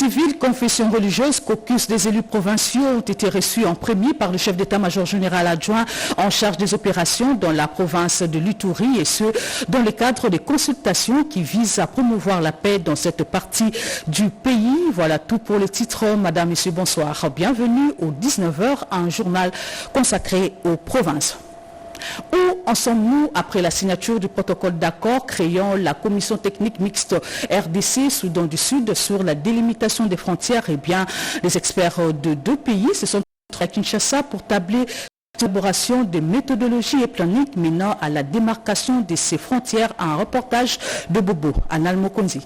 civils, confessions religieuses, caucus des élus provinciaux ont été reçus en premier par le chef d'état-major général adjoint en charge des opérations dans la province de l'Ituri, et ce, dans le cadre des consultations qui visent à promouvoir la paix dans cette partie du pays. Voilà tout pour le titre. Madame, Monsieur, bonsoir. Bienvenue au 19h, un journal consacré aux provinces. Où en sommes-nous après la signature du protocole d'accord créant la commission technique mixte RDC-Soudan du Sud sur la délimitation des frontières? Eh bien, les experts de deux pays se sont à Kinshasa pour tabler l'élaboration de méthodologies et planning menant à la démarcation de ces frontières. Un reportage de Bobo, Anal Mokonzi.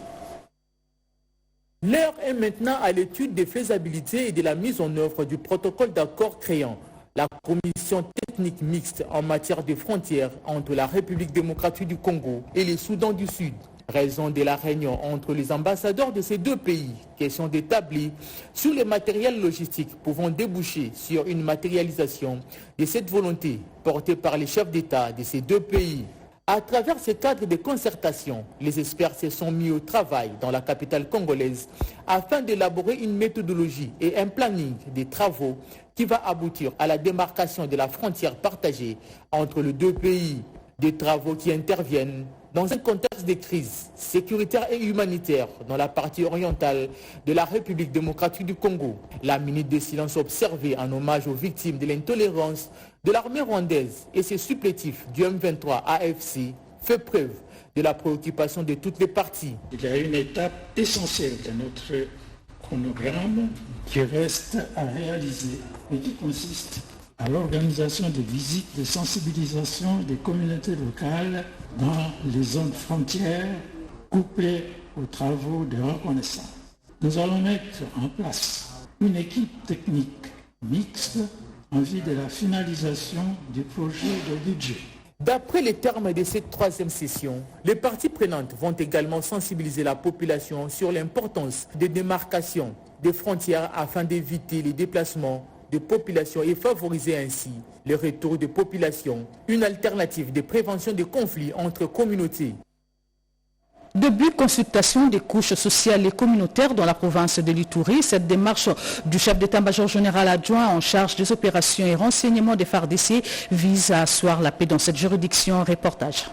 L'heure est maintenant à l'étude des faisabilités et de la mise en œuvre du protocole d'accord créant la commission technique mixte en matière de frontières entre la République démocratique du Congo et le Soudan du Sud. Raison de la réunion entre les ambassadeurs de ces deux pays, question d'établir sur les matériels logistiques pouvant déboucher sur une matérialisation de cette volonté portée par les chefs d'État de ces deux pays. À travers ce cadre de concertation, les experts se sont mis au travail dans la capitale congolaise afin d'élaborer une méthodologie et un planning des travaux qui va aboutir à la démarcation de la frontière partagée entre les deux pays. Des travaux qui interviennent dans un contexte de crise sécuritaire et humanitaire dans la partie orientale de la République démocratique du Congo. La minute de silence observée en hommage aux victimes de l'intolérance de l'armée rwandaise et ses supplétifs du M23 AFC fait preuve de la préoccupation de toutes les parties. Il y a une étape essentielle de notre chronogramme qui reste à réaliser et qui consiste à l'organisation de visites de sensibilisation des communautés locales dans les zones frontières couplées aux travaux de reconnaissance. Nous allons mettre en place une équipe technique mixte en vue de la finalisation du projet de budget. D'après les termes de cette troisième session, les parties prenantes vont également sensibiliser la population sur l'importance des démarcations des frontières afin d'éviter les déplacements de population et favoriser ainsi le retour de population, une alternative de prévention des conflits entre communautés. Début consultation des couches sociales et communautaires dans la province de l'Ituri. Cette démarche du chef d'état-major général adjoint en charge des opérations et renseignements des FARDC vise à asseoir la paix dans cette juridiction. Reportage.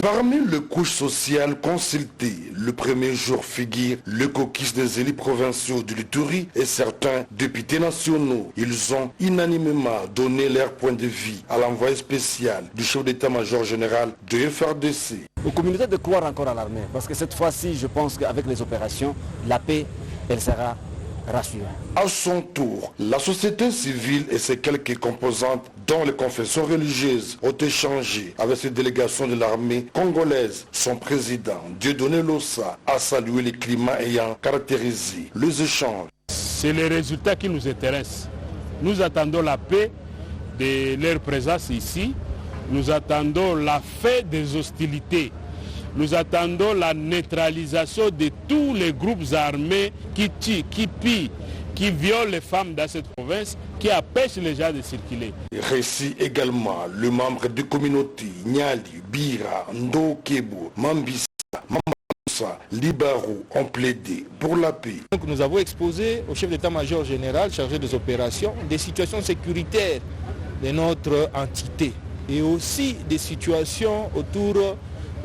Parmi les couches sociales consultées, le premier jour figure le caucus des élus provinciaux de l'Ituri et certains députés nationaux. Ils ont unanimement donné leur point de vue à l'envoyé spécial du chef d'état-major général de FARDC. Aux communautés de croire encore à l'armée, parce que cette fois-ci, je pense qu'avec les opérations, la paix, elle sera rassurée. À son tour, la société civile et ses quelques composantes dont les confessions religieuses ont échangé avec cette délégation de l'armée congolaise. Son président, Dieudonné Lossa, a salué les climats ayant caractérisé les échanges. C'est les résultats qui nous intéressent. Nous attendons la paix de leur présence ici. Nous attendons la fin des hostilités. Nous attendons la neutralisation de tous les groupes armés qui tuent, qui pillent, qui violent les femmes dans cette province, qui empêchent les gens de circuler. Récit également le membre de communauté Nyali, Bira, Ndokebo, Mambisa, Mamoussa, Libarou ont plaidé pour la paix. Donc nous avons exposé au chef d'état-major général chargé des opérations des situations sécuritaires de notre entité et aussi des situations autour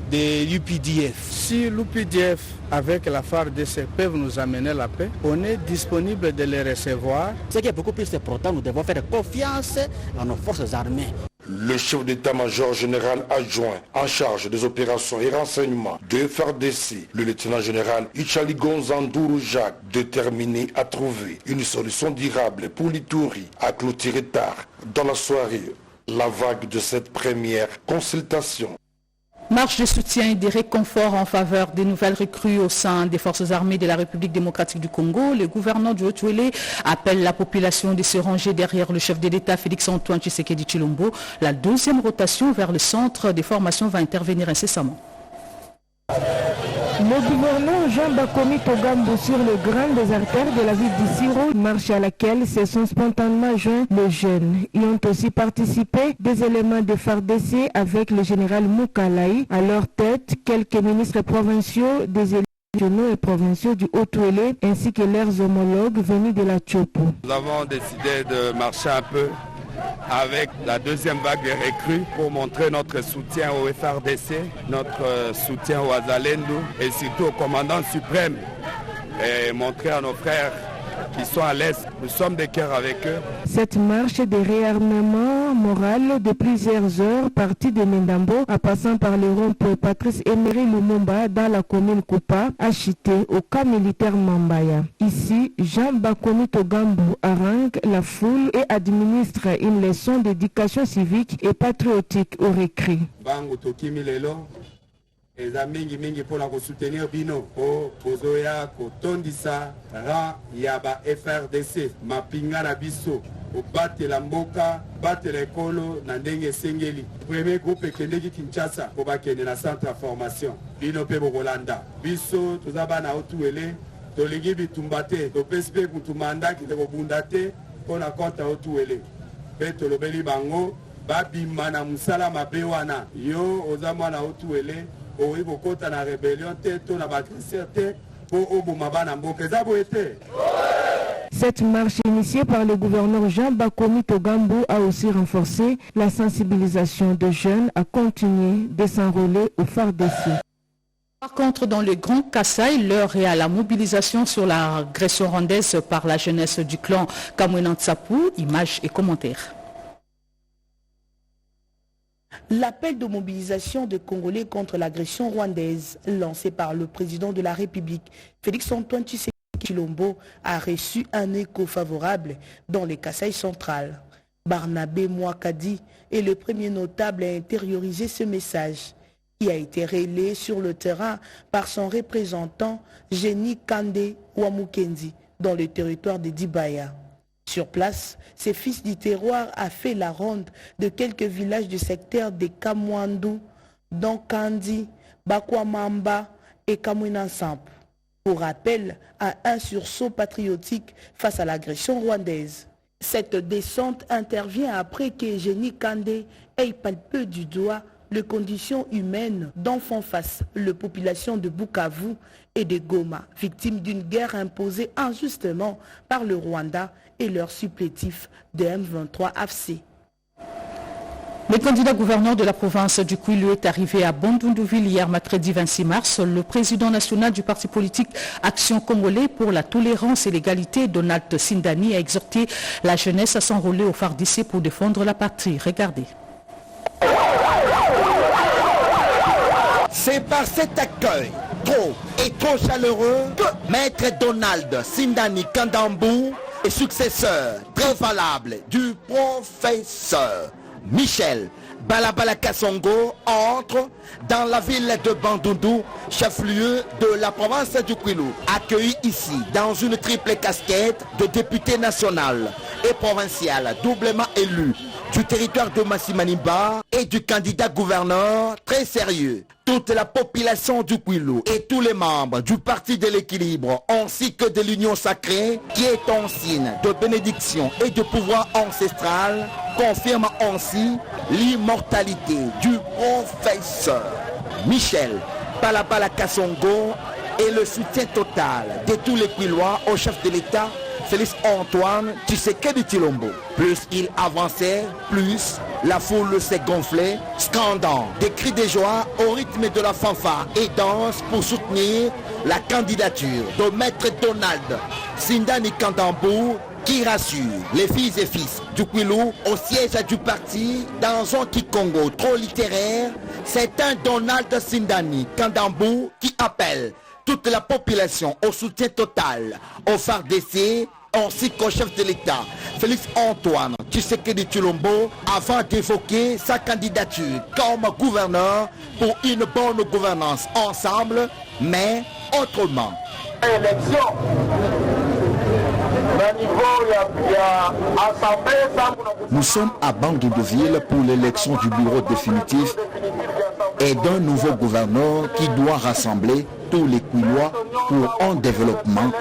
des UPDF. Si l'UPDF avec la FARDC peuvent nous amener la paix, on est disponible de les recevoir. Ce qui est beaucoup plus important, nous devons faire confiance à nos forces armées. Le chef d'état-major général adjoint en charge des opérations et renseignements de FARDC, le lieutenant général Ichali Gonzanduru Jacques, déterminé à trouver une solution durable pour l'Ituri, a clôturé tard dans la soirée la vague de cette première consultation. Marche de soutien et de réconfort en faveur des nouvelles recrues au sein des forces armées de la République démocratique du Congo. Le gouverneur du Haut-Ouélé appelle la population de se ranger derrière le chef de l'État Félix-Antoine Tshisekedi Tshilombo. La deuxième rotation vers le centre des formations va intervenir incessamment. Le gouverneur Jean Bakomi Togambo sur le grand des artères de la ville d'Issiro, marche à laquelle se sont spontanément joints les jeunes. Ils ont aussi participé des éléments de FARDC avec le général Moukalaï. À leur tête, quelques ministres provinciaux des élus régionaux et provinciaux du Haut-Ouélé ainsi que leurs homologues venus de la Tchopo. Nous avons décidé de marcher un peu avec la deuxième vague de recrues pour montrer notre soutien au FARDC, notre soutien au Azalendo et surtout au commandant suprême et montrer à nos frères qui sont à l'Est, nous sommes de cœur avec eux. Cette marche de réarmement moral de plusieurs heures, partie de Mendambo, en passant par le rond-point Patrice Emery Lumumba dans la commune Kupa, a chuté au camp militaire Mambaya. Ici, Jean Bakomi Togambo harangue la foule et administre une leçon d'éducation civique et patriotique au recrues. eza mingi mpona kosoutenir bino po bozoya kotondisa rang ya ba FRDC mapinga na biso kobatela mboka batela ekolo na ndenge esengeli. Premier groupe ekendeki Kinshasa po bakende na centre ya formation bino mpe bokolanda biso toza bana Haut-Ouélé tolingi bitumba te topesi mpe kutumba ndaki te kobunda te mpona konta Haut-Ouélé mpe tolobeli bango babima na mosala mabe wana yo oza mwana Haut-Ouélé okota na rébellion te to na batriser te po oboma bana mboka eza boye te. Cette marche initiée par le gouverneur Jean Bakomi Togambo a aussi renforcé la sensibilisation des jeunes à continuer de s'enrôler au FARDC. Par contre, dans le Grand Kasaï, l'heure est à la mobilisation sur l'agression rwandaise par la jeunesse du clan Kamwina Nsapu. Images et commentaires. L'appel de mobilisation des Congolais contre l'agression rwandaise lancé par le président de la République, Félix-Antoine Tshisekedi Tshilombo, a reçu un écho favorable dans le Kasaï central. Barnabé Mouakadi est le premier notable à intérioriser ce message, qui a été relayé sur le terrain par son représentant Génie Kande Wamukendi dans le territoire de Dibaya. Sur place, ce fils du terroir a fait la ronde de quelques villages du secteur de Kamwandu, dont Kandi, Bakwamamba et Kamwina Nsapu, pour rappel à un sursaut patriotique face à l'agression rwandaise. Cette descente intervient après que Génie Kande ait palpé du doigt les conditions humaines dont font face les populations de Bukavu et de Goma, victimes d'une guerre imposée injustement par le Rwanda et leur supplétif de M23 AFC. Le candidat gouverneur de la province du Kwilu est arrivé à Bandundouville hier mercredi 26 mars. Le président national du parti politique Action Congolais pour la tolérance et l'égalité, Donald Sindani, a exhorté la jeunesse à s'enrôler au FARDC pour défendre la patrie. Regardez. C'est par cet accueil trop chaleureux que Maître Donald Sindani Kandambou et successeur très valable du professeur Michel Balabala Kassongo entre dans la ville de Bandundu, chef-lieu de la province du Kwilu, accueilli ici dans une triple casquette de député national et provincial doublement élu du territoire de Massimaniba et du candidat gouverneur très sérieux. Toute la population du Kwilu et tous les membres du Parti de l'équilibre ainsi que de l'Union sacrée qui est un signe de bénédiction et de pouvoir ancestral confirme ainsi l'immortalité du professeur Michel Balabala Kassongo et le soutien total de tous les Kwilois au chef de l'État Félix-Antoine Tshisekedi Tshilombo. Plus il avançait, plus la foule s'est gonflée, scandant des cris de joie au rythme de la fanfare et danse pour soutenir la candidature de Maître Donald Sindani Kandambou, qui rassure les filles et fils du Kwilu au siège du parti dans un Kikongo trop littéraire. C'est un Donald Sindani Kandambou qui appelle toute la population au soutien total au FARDC ainsi qu'au chef de l'État Félix-Antoine Tshisekedi Tshilombo avant d'évoquer sa candidature comme gouverneur pour une bonne gouvernance ensemble mais autrement. Nous sommes à Bandundouville pour l'élection du bureau définitif et d'un nouveau gouverneur qui doit rassembler tous les Kwilois pour un développement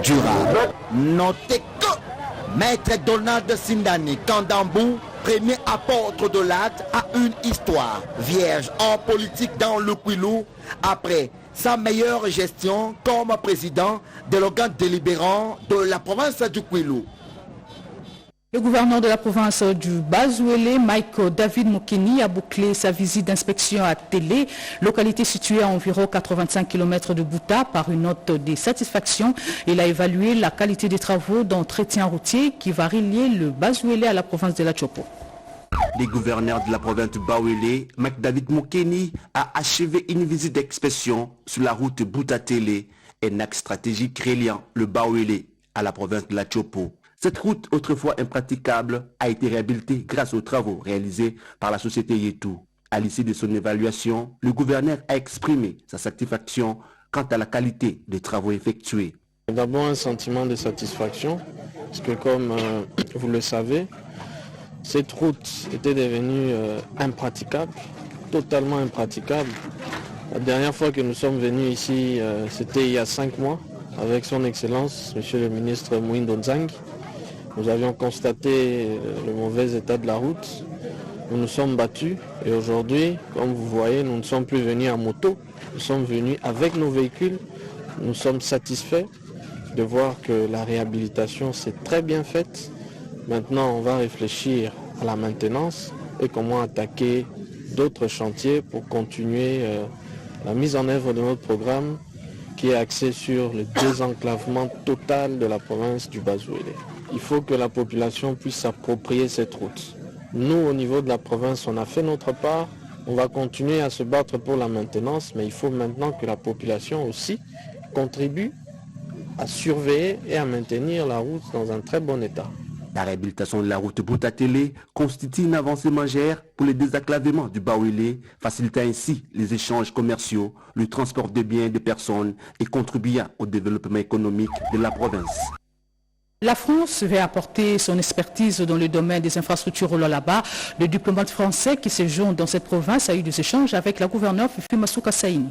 durable. Notez que Maître Donald Sindani Kandambou, premier apôtre de l'acte, a une histoire vierge en politique dans le Kwilu après sa meilleure gestion comme président de l'organe délibérant de la province du Kwilu. Le gouverneur de la province du Bas-Ouélé, Mike David Mokeni, a bouclé sa visite d'inspection à Télé, localité située à environ 85 km de Bouta, par une note de satisfaction. Il a évalué la qualité des travaux d'entretien routier qui va relier le Bas-Ouélé à la province de la Chopo. Le gouverneur de la province du Bas-Ouélé, Mike David Mokeni, a achevé une visite d'inspection sur la route Bouta-Télé, un axe stratégique reliant le Bas-Ouélé à la province de la Chopo. Cette route, autrefois impraticable, a été réhabilitée grâce aux travaux réalisés par la société Yetou. À l'issue de son évaluation, le gouverneur a exprimé sa satisfaction quant à la qualité des travaux effectués. D'abord un sentiment de satisfaction, parce que comme vous le savez, cette route était devenue impraticable, totalement impraticable. La dernière fois que nous sommes venus ici, c'était il y a 5 mois, avec son Excellence, Monsieur le ministre Mouindo Nzangi. Nous avions constaté le mauvais état de la route. Nous nous sommes battus et aujourd'hui, comme vous voyez, nous ne sommes plus venus à moto. Nous sommes venus avec nos véhicules. Nous sommes satisfaits de voir que la réhabilitation s'est très bien faite. Maintenant, on va réfléchir à la maintenance et comment attaquer d'autres chantiers pour continuer la mise en œuvre de notre programme qui est axé sur le désenclavement total de la province du Bas-Ouélé. Il faut que la population puisse s'approprier cette route. Nous, au niveau de la province, on a fait notre part. On va continuer à se battre pour la maintenance, mais il faut maintenant que la population aussi contribue à surveiller et à maintenir la route dans un très bon état. La réhabilitation de la route Bouta-Télé constitue une avancée majeure pour le désenclavement du Bas-Ouélé, facilitant ainsi les échanges commerciaux, le transport de biens et de personnes et contribuant au développement économique de la province. La France veut apporter son expertise dans le domaine des infrastructures au Lualaba. Le diplomate français qui séjourne dans cette province a eu des échanges avec la gouverneure Fifi Masuka Saini.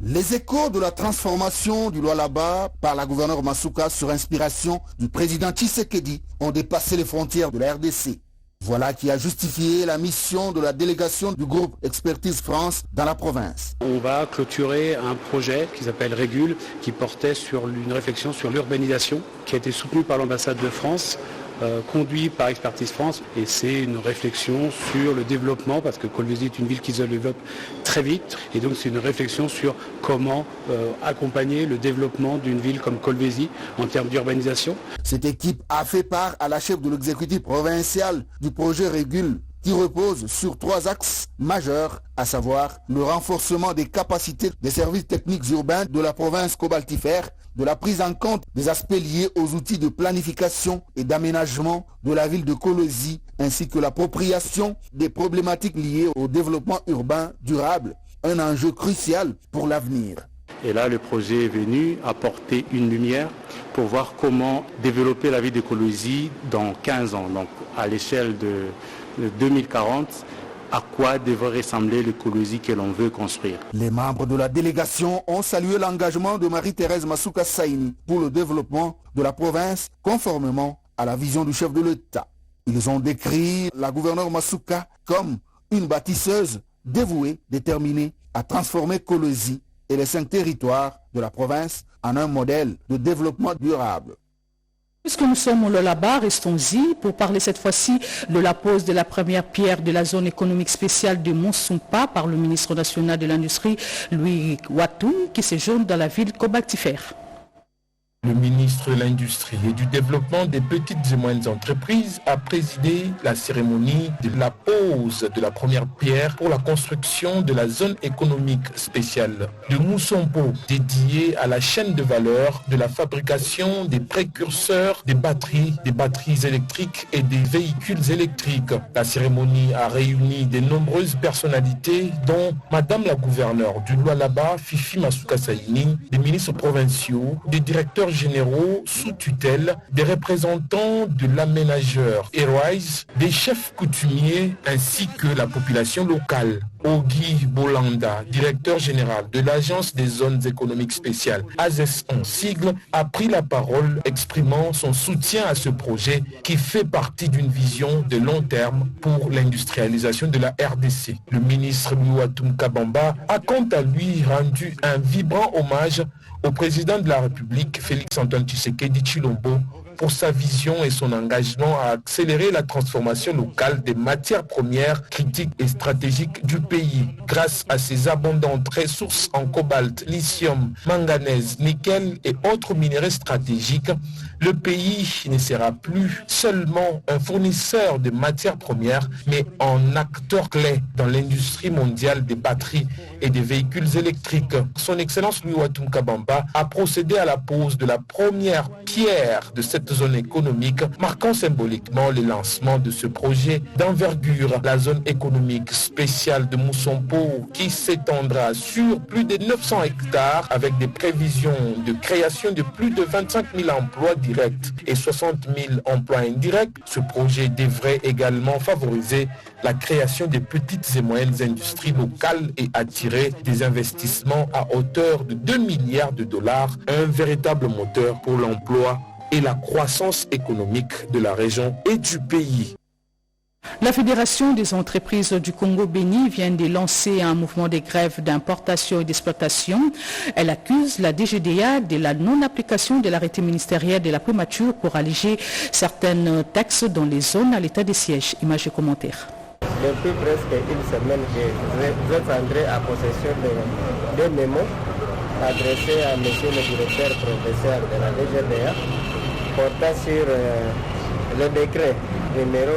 Les échos de la transformation du Lualaba par la gouverneure Masuka sur inspiration du président Tshisekedi ont dépassé les frontières de la RDC. Voilà qui a justifié la mission de la délégation du groupe Expertise France dans la province. On va clôturer un projet qui s'appelle Régule, qui portait sur une réflexion sur l'urbanisation, qui a été soutenu par l'ambassade de France, conduit par Expertise France, et c'est une réflexion sur le développement, parce que Kolwezi est une ville qui se développe très vite, et donc c'est une réflexion sur comment accompagner le développement d'une ville comme Kolwezi en termes d'urbanisation. Cette équipe a fait part à la chef de l'exécutif provincial du projet Régule, qui repose sur 3 axes majeurs, à savoir le renforcement des capacités des services techniques urbains de la province cobaltifère, de la prise en compte des aspects liés aux outils de planification et d'aménagement de la ville de Kolwezi, ainsi que l'appropriation des problématiques liées au développement urbain durable, un enjeu crucial pour l'avenir. Et là, le projet est venu apporter une lumière pour voir comment développer la ville de Kolwezi dans 15 ans, donc à l'échelle de 2040, à quoi devrait ressembler le Kolwezi que l'on veut construire. Les membres de la délégation ont salué l'engagement de Marie-Thérèse Masuka Saini pour le développement de la province conformément à la vision du chef de l'État. Ils ont décrit la gouverneure Masuka comme une bâtisseuse dévouée, déterminée à transformer Kolwezi et les 5 territoires de la province en un modèle de développement durable. Puisque nous sommes au Lualaba, restons-y pour parler cette fois-ci de la pose de la première pierre de la zone économique spéciale de Monsumpa par le ministre national de l'Industrie, Louis Watoum, qui séjourne dans la ville cobaltifère. Le ministre de l'Industrie et du Développement des petites et moyennes entreprises a présidé la cérémonie de la pose de la première pierre pour la construction de la zone économique spéciale de Monsumpa, dédiée à la chaîne de valeur de la fabrication des précurseurs des batteries électriques et des véhicules électriques. La cérémonie a réuni de nombreuses personnalités, dont Madame la gouverneure du Lualaba, Fifi Masuka Saini, des ministres provinciaux, des directeurs généraux sous tutelle, des représentants de l'aménageur Airwise, des chefs coutumiers ainsi que la population locale. Ogi Bolanda, directeur général de l'Agence des zones économiques spéciales, AZES en sigle, a pris la parole exprimant son soutien à ce projet qui fait partie d'une vision de long terme pour l'industrialisation de la RDC. Le ministre Louatoum Kabamba a quant à lui rendu un vibrant hommage au président de la République, Félix-Antoine Tshisekedi Tshilombo, pour sa vision et son engagement à accélérer la transformation locale des matières premières critiques et stratégiques du pays. Grâce à ses abondantes ressources en cobalt, lithium, manganèse, nickel et autres minéraux stratégiques, le pays ne sera plus seulement un fournisseur de matières premières, mais un acteur clé dans l'industrie mondiale des batteries et des véhicules électriques. Son Excellence Louatoum Kabamba a procédé à la pose de la première pierre de cette zone économique, marquant symboliquement le lancement de ce projet d'envergure, la zone économique spéciale de Moussompo, qui s'étendra sur plus de 900 hectares avec des prévisions de création de plus de 25 000 emplois directs et 60 000 emplois indirects. Ce projet devrait également favoriser la création de petites et moyennes industries locales et attirer des investissements à hauteur de 2 milliards de dollars, un véritable moteur pour l'emploi et la croissance économique de la région et du pays. La Fédération des entreprises du Congo-Béni vient de lancer un mouvement de grève d'importation et d'exploitation. Elle accuse la DGDA de la non-application de l'arrêté ministériel de la primature pour alléger certaines taxes dans les zones à l'état de siège. Images et commentaires. Depuis presque une semaine que je prendrai à possession de mémos adressés à M. le directeur professeur de la DGDA portant sur le décret numéro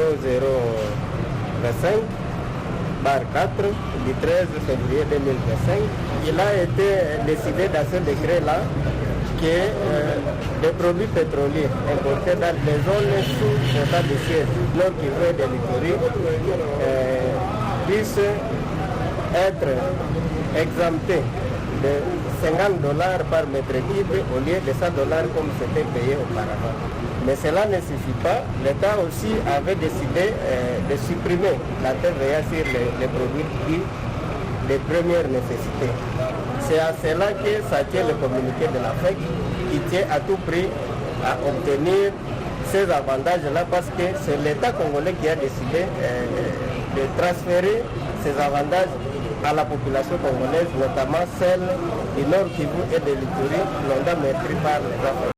025/4 du 13 février 2025. Il a été décidé dans ce décret-là que les produits pétroliers importés dans les zones sous état de siège, Nord Kivu et de l'Ituri, puissent être exemptés de $50 par mètre cube au lieu de $100 comme c'était payé auparavant. Mais cela ne suffit pas. L'État aussi avait décidé de supprimer la TVA sur les produits dits de première nécessité. C'est à cela que ça tient le communiqué de la FEC qui tient à tout prix à obtenir ces avantages-là parce que c'est l'État congolais qui a décidé de transférer ces avantages à la population congolaise, notamment celle du Nord Kivu et de l'Ituri, longtemps maîtrisée par les Africains.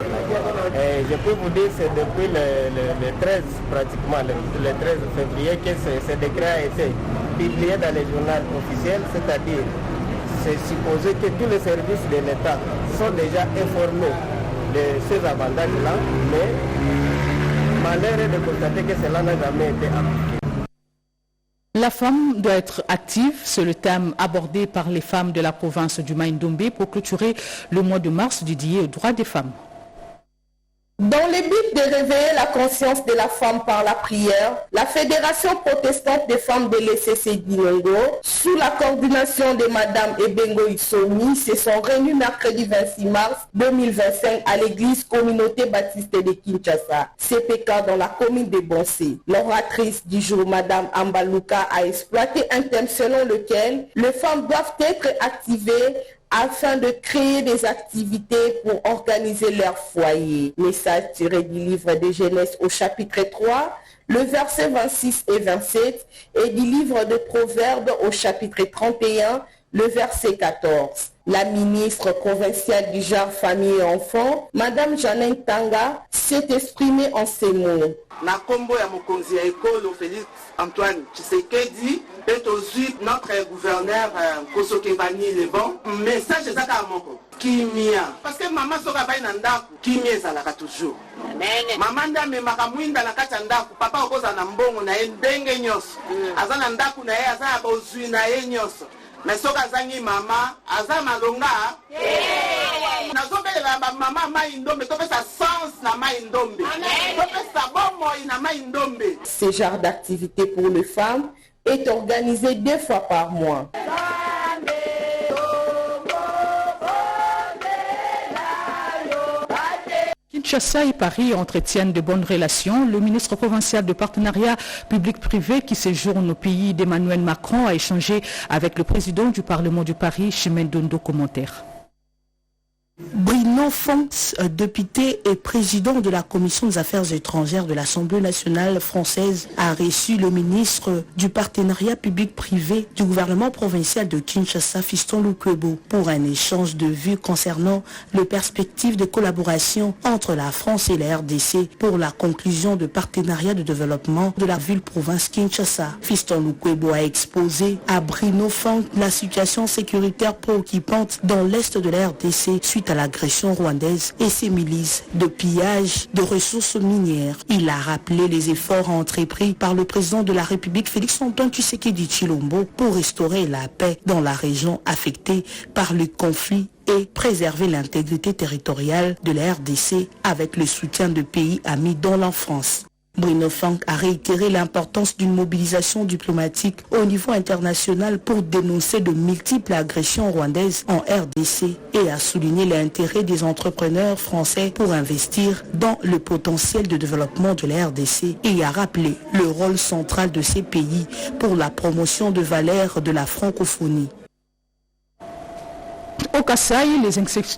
Et je peux vous dire que c'est depuis le 13, pratiquement le 13 février que ce décret a été publié dans les journaux officiels, c'est-à-dire c'est supposé que tous les services de l'État sont déjà informés de ces avantages-là, mais malheur est de constater que cela n'a jamais été appliqué. La femme doit être active, c'est le thème abordé par les femmes de la province du Maïndombe pour clôturer le mois de mars dédié aux droits des femmes. Dans le but de réveiller la conscience de la femme par la prière, la Fédération protestante des femmes de l'ECC d'Inongo, sous la coordination de Madame Ebengo Issomi, se sont réunis mercredi 26 mars 2025 à l'église communauté baptiste de Kinshasa, CPK dans la commune de Bonsé. L'oratrice du jour, Madame Ambaluka, a exploité un thème selon lequel les femmes doivent être activées afin de créer des activités pour organiser leur foyer. Message tiré du livre de Genèse au chapitre 3, le verset 26 et 27, et du livre de Proverbes au chapitre 31, le verset 14. La ministre provinciale du genre famille et enfants, Madame Janine Tanga, s'est exprimée en ces mots. Na kombo ya mokonzi ya ekolo Félix Antoine Tshisekedi est aussi notre gouverneur Kosokebani Lebon. Message ezaka moko kimia parce que maman soka bai na ndaku kimia ezalaka toujours. Mama nda memaka mwinda na kati ya ndaku papa okoza na mbongo na ye ndenge nyonso aza na ndaku na ye aza na bozwi na ye nyonso. Mais soka zangi mama aza malonga nazobelela mama Maïndombe topesa sens na Maïndombe topesa bomoi na Maïndombe. Ce genre d'activité pour les femmes est organisé 2 fois par mois. Kinshasa et Paris entretiennent de bonnes relations. Le ministre provincial de partenariat public-privé qui séjourne au pays d'Emmanuel Macron a échangé avec le président du Parlement de Paris, Chimène Dondo. Commentaire. Bruno Fonks, député et président de la Commission des Affaires étrangères de l'Assemblée nationale française, a reçu le ministre du partenariat public-privé du gouvernement provincial de Kinshasa, Fiston Lukwebo, pour un échange de vues concernant les perspectives de collaboration entre la France et la RDC pour la conclusion de partenariat de développement de la ville-province Kinshasa. Fiston Lukwebo a exposé à Bruno Fonks la situation sécuritaire préoccupante dans l'est de la RDC suite à l'agression rwandaise et ses milices de pillage de ressources minières. Il a rappelé les efforts entrepris par le président de la République Félix-Antoine Tshisekedi Tshilombo pour restaurer la paix dans la région affectée par le conflit et préserver l'intégrité territoriale de la RDC avec le soutien de pays amis dont l'enfance. Bruno Fonks a réitéré l'importance d'une mobilisation diplomatique au niveau international pour dénoncer de multiples agressions rwandaises en RDC et a souligné l'intérêt des entrepreneurs français pour investir dans le potentiel de développement de la RDC et a rappelé le rôle central de ces pays pour la promotion de valeurs de la francophonie. Au Kasaï,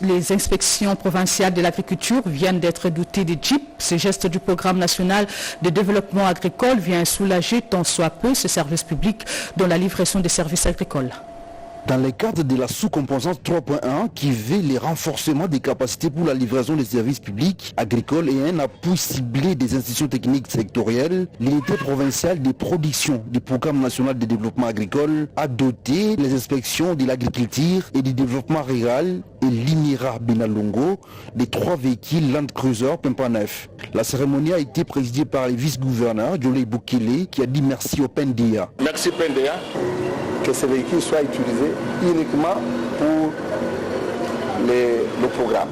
les inspections provinciales de l'agriculture viennent d'être dotées de jeeps. Ce geste du programme national de développement agricole vient soulager tant soit peu ce service public dans la livraison des services agricoles. Dans le cadre de la sous-composante 3.1 qui veut le renforcement des capacités pour la livraison des services publics agricoles et un appui ciblé des institutions techniques sectorielles, l'unité provinciale de production du programme national de développement agricole a doté les inspections de l'agriculture et du développement rural et l'INIRA Benalongo de 3 véhicules Land Cruiser Pimpa 9. La cérémonie a été présidée par le vice-gouverneur Jolé Boukele qui a dit merci au PNDA. Merci PNDA. Que ces véhicules soient utilisés uniquement pour le programme,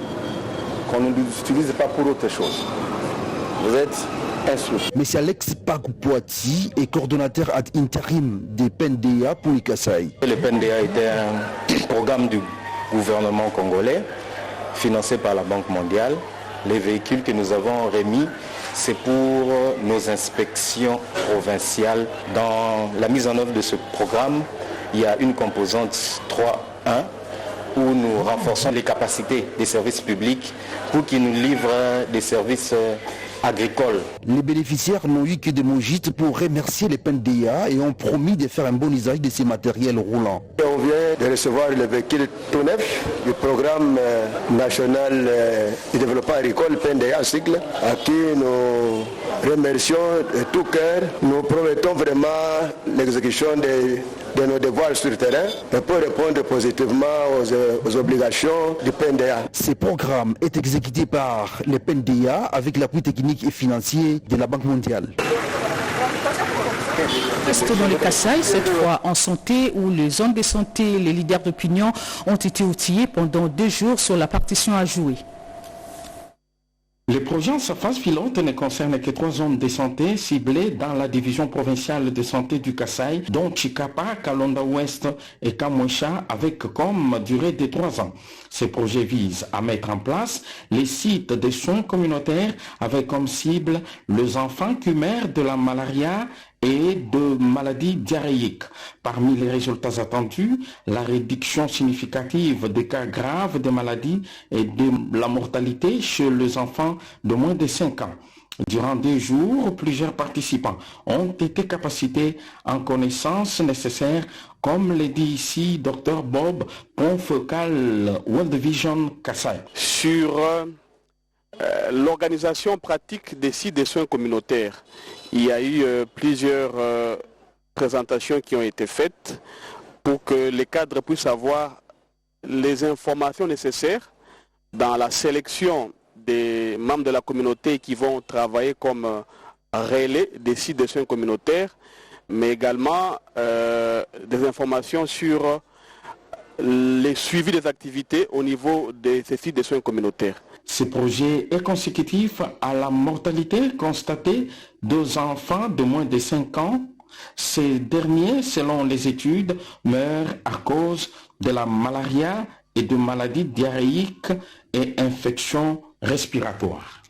qu'on ne l'utilise pas pour autre chose. Vous êtes instruit. Monsieur Alex Pagoupouati est coordonnateur ad interim des PNDA pour les Kasaï. Le PNDA était un programme du gouvernement congolais financé par la Banque mondiale. Les véhicules que nous avons remis, c'est pour nos inspections provinciales. Dans la mise en œuvre de ce programme, il y a une composante 3.1 où nous renforçons les capacités des services publics pour qu'ils nous livrent des services agricoles. Les bénéficiaires n'ont eu que des mots justes pour remercier les PNDA et ont promis de faire un bon usage de ces matériels roulants. On vient de recevoir le véhicule tout neuf du programme national de développement agricole PNDA en cycle, à qui nous remercions de tout cœur. Nous promettons vraiment l'exécution de nos devoirs sur le terrain et pour répondre positivement aux obligations du PNDA. Ce programme est exécuté par les PNDA avec l'appui technique et financier de la Banque mondiale. Reste dans le Kasaï, cette fois en santé, où les hommes de santé et les leaders d'opinion ont été outillés pendant 2 jours sur la partition à jouer. Le projet en sa phase pilote ne concerne que 3 hommes de santé ciblés dans la division provinciale de santé du Kasaï, dont Chikapa, Kalonda Ouest et Kamwesha, avec comme durée de 3 ans. Ce projet vise à mettre en place les sites de soins communautaires avec comme cible les enfants qui meurent de la malaria et de maladies diarrhéiques. Parmi les résultats attendus, la réduction significative des cas graves de maladies et de la mortalité chez les enfants de moins de 5 ans. Durant 2 jours, plusieurs participants ont été capacités en connaissances nécessaires, comme le dit ici Dr Bob, pont focal World Vision Kasaï. Sur l'organisation pratique des sites de soins communautaires, il y a eu plusieurs présentations qui ont été faites pour que les cadres puissent avoir les informations nécessaires dans la sélection des membres de la communauté qui vont travailler comme relais des sites de soins communautaires, mais également des informations sur les suivis des activités au niveau de ces sites de soins communautaires. Ce projet est consécutif à la mortalité constatée des enfants de moins de 5 ans. Ces derniers, selon les études, meurent à cause de la malaria et de maladies diarrhéiques et infections respiratoires.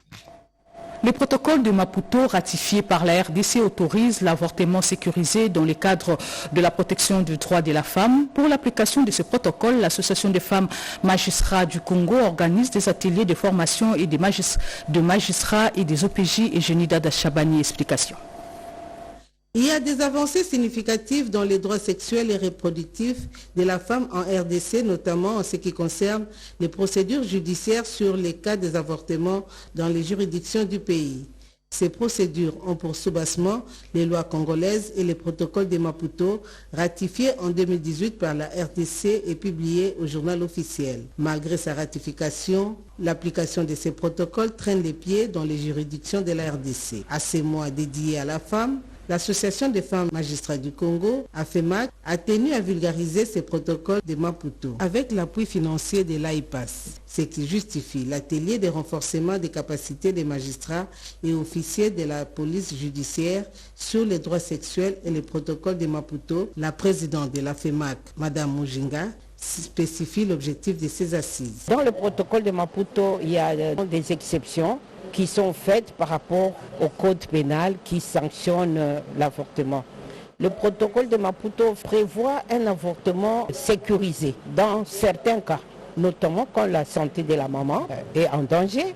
Le protocole de Maputo ratifié par la RDC autorise l'avortement sécurisé dans le cadre de la protection du droit de la femme. Pour l'application de ce protocole, l'Association des femmes magistrats du Congo organise des ateliers de formation et de magistrats et des OPJ et Jenida Dachabani. Explication. Il y a des avancées significatives dans les droits sexuels et reproductifs de la femme en RDC, notamment en ce qui concerne les procédures judiciaires sur les cas des avortements dans les juridictions du pays. Ces procédures ont pour soubassement les lois congolaises et les protocoles de Maputo ratifiés en 2018 par la RDC et publiés au journal officiel. Malgré sa ratification, l'application de ces protocoles traîne les pieds dans les juridictions de la RDC. À ces mois dédiés à la femme, l'Association des femmes magistrats du Congo, AFEMAC, a tenu à vulgariser ces protocoles de Maputo avec l'appui financier de l'AIPAS, ce qui justifie l'atelier de renforcement des capacités des magistrats et officiers de la police judiciaire sur les droits sexuels et les protocoles de Maputo. La présidente de l'AFEMAC, Madame Mujinga, spécifie l'objectif de ces assises. Dans le protocole de Maputo, il y a des exceptions qui sont faites par rapport au code pénal qui sanctionne l'avortement. Le protocole de Maputo prévoit un avortement sécurisé dans certains cas, notamment quand la santé de la maman est en danger.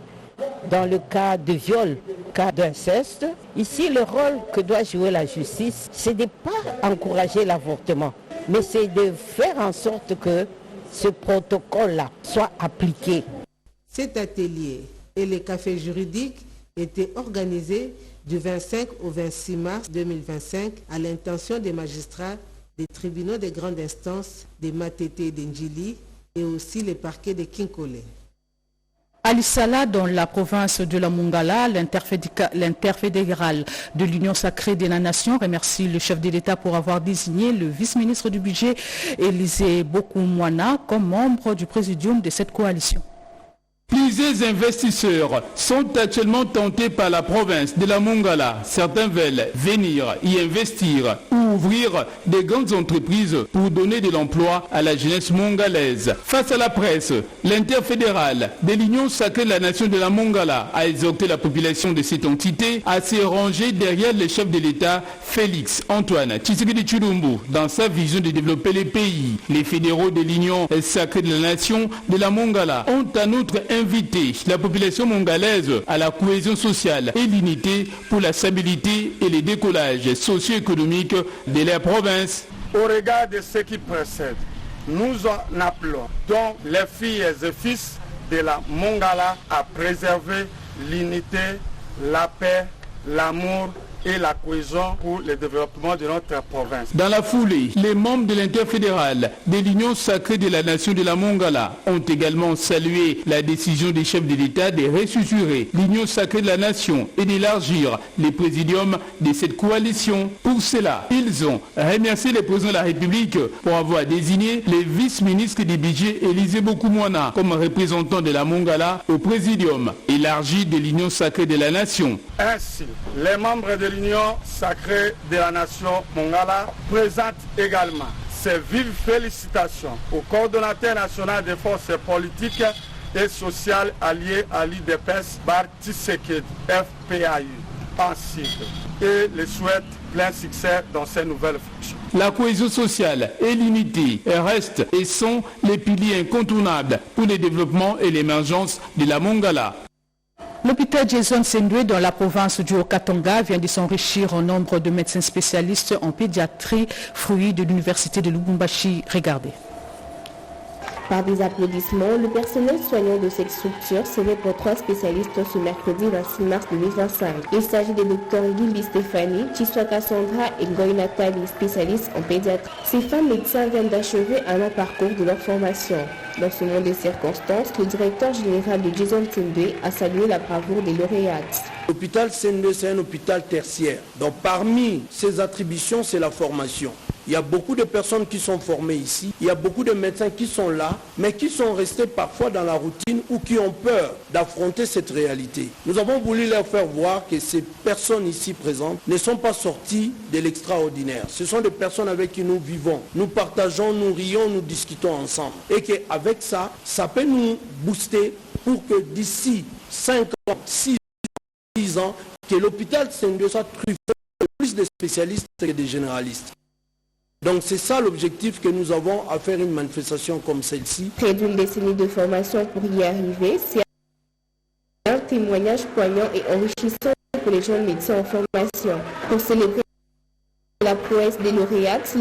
Dans le cas de viol, cas d'inceste, ici le rôle que doit jouer la justice, c'est de ne pas encourager l'avortement, mais c'est de faire en sorte que ce protocole-là soit appliqué. Cet atelier et les cafés juridiques étaient organisés du 25 au 26 mars 2025 à l'intention des magistrats des tribunaux de grande instance des Matete et d'Ndjili et aussi les parquets de Kinkole. À Lissala, dans la province de la Mongala, l'interfédéral de l'Union sacrée de la Nation remercie le chef de l'État pour avoir désigné le vice-ministre du budget Élisée Bokoumwana comme membre du présidium de cette coalition. Plusieurs investisseurs sont actuellement tentés par la province de la Mongala. Certains veulent venir y investir ou ouvrir des grandes entreprises pour donner de l'emploi à la jeunesse mongalaise. Face à la presse, l'interfédéral de l'Union sacrée de la Nation de la Mongala a exhorté la population de cette entité à se ranger derrière le chef de l'État, Félix Antoine Tshisekedi Tshilombo, dans sa vision de développer les pays. Les fédéraux de l'Union sacrée de la Nation de la Mongala ont en outre inviter la population mongalaise à la cohésion sociale et l'unité pour la stabilité et le décollage socio-économique de la province. Au regard de ce qui précède, nous en appelons donc les filles et fils de la Mongala à préserver l'unité, la paix, l'amour et la cohésion pour le développement de notre province. Dans la foulée, les membres de l'interfédéral de l'Union sacrée de la Nation de la Mongala ont également salué la décision des chefs de l'État de ressusciter l'Union sacrée de la Nation et d'élargir les présidiums de cette coalition. Pour cela, ils ont remercié le président de la République pour avoir désigné le vice-ministre du budget Élisée Bokoumwana comme représentant de la Mongala au présidium élargi de l'Union sacrée de la Nation. Ainsi, les membres de l'Union sacrée de la Nation Mongala présentent également ses vives félicitations au coordonnateur national des forces politiques et sociales alliées à l'IDPS, Bart Tshisekedi, FPAU, ainsi et les souhaite plein succès dans ces nouvelles fonctions. La cohésion sociale et l'unité restent et sont les piliers incontournables pour le développement et l'émergence de la Mongala. L'hôpital Jason Sendwe dans la province du Haut-Katanga vient de s'enrichir en nombre de médecins spécialistes en pédiatrie, fruit de l'université de Lubumbashi. Regardez. Par des applaudissements, le personnel soignant de cette structure célèbre pour 3 spécialistes ce mercredi 26 mars 2025. Il s'agit des docteurs Gimbi Stéphanie, Chiswa Cassandra et Goy Nathalie, spécialistes en pédiatrie. Ces femmes médecins viennent d'achever un long parcours de leur formation. Dans ce monde de circonstances, le directeur général de Jason Sendwe a salué la bravoure des lauréates. L'hôpital Sendwe, c'est un hôpital tertiaire. Donc parmi ses attributions, c'est la formation. Il y a beaucoup de personnes qui sont formées ici, il y a beaucoup de médecins qui sont là, mais qui sont restés parfois dans la routine ou qui ont peur d'affronter cette réalité. Nous avons voulu leur faire voir que ces personnes ici présentes ne sont pas sorties de l'extraordinaire. Ce sont des personnes avec qui nous vivons, nous partageons, nous rions, nous discutons ensemble. Et qu'avec ça, ça peut nous booster pour que d'ici 5 ans, 6 disant que l'hôpital Sendou soit truffé de plus de spécialistes que de généralistes. Donc c'est ça l'objectif que nous avons à faire une manifestation comme celle-ci. Près d'une décennie de formation pour y arriver, c'est un témoignage poignant et enrichissant pour les jeunes médecins en formation. Pour célébrer la prouesse des lauréates,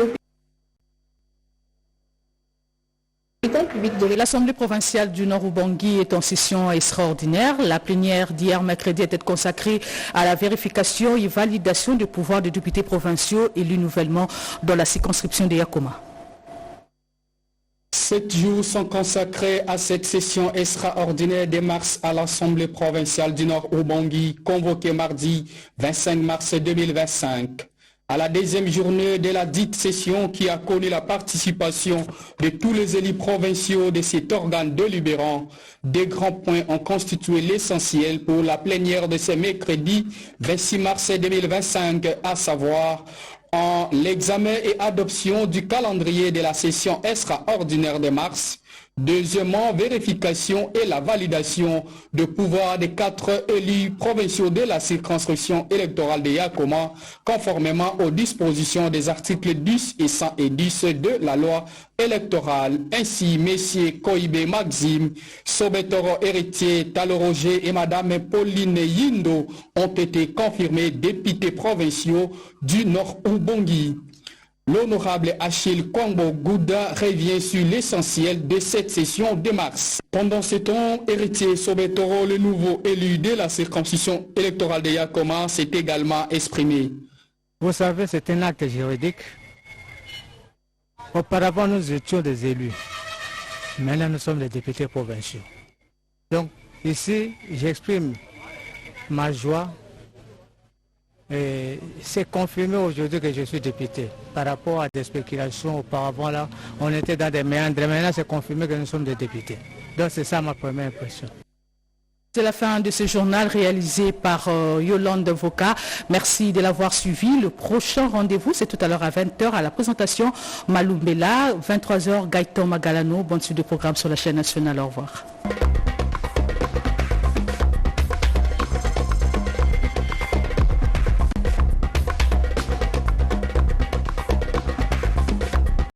l'Assemblée provinciale du Nord-Ubangi est en session extraordinaire. La plénière d'hier mercredi était consacrée à la vérification et validation des pouvoirs des députés provinciaux élus nouvellement dans la circonscription de Yakoma. 7 jours sont consacrés à cette session extraordinaire de mars à l'Assemblée provinciale du Nord-Ubangi, convoquée mardi 25 mars 2025. À la deuxième journée de la dite session qui a connu la participation de tous les élus provinciaux de cet organe délibérant, des grands points ont constitué l'essentiel pour la plénière de ce mercredi 26 mars 2025, à savoir l'examen et adoption du calendrier de la session extraordinaire de mars. Deuxièmement, vérification et la validation de pouvoir des 4 élus provinciaux de la circonscription électorale de Yakoma, conformément aux dispositions des articles 10 et 110 de la loi électorale. Ainsi, messieurs Koibe Maxime, Sobetoro Héritier, Talo Roger et madame Pauline Yindo ont été confirmés députés provinciaux du Nord-Ubangi. L'honorable Achille Kwangbo Gouda revient sur l'essentiel de cette session de mars. Pendant ce temps, Héritier Sobetoro, le nouveau élu de la circonscription électorale de Yakoma, s'est également exprimé. Vous savez, c'est un acte juridique. Auparavant, nous étions des élus. Maintenant, nous sommes des députés provinciaux. Donc, ici, j'exprime ma joie. Et c'est confirmé aujourd'hui que je suis député. Par rapport à des spéculations auparavant, là, on était dans des méandres. Maintenant, c'est confirmé que nous sommes des députés. Donc, c'est ça ma première impression. C'est la fin de ce journal réalisé par Yolande Voka. Merci de l'avoir suivi. Le prochain rendez-vous, c'est tout à l'heure à 20h à la présentation Maloumbela, 23h Gaëtan Magalano. Bonne suite de programme sur la chaîne nationale. Au revoir.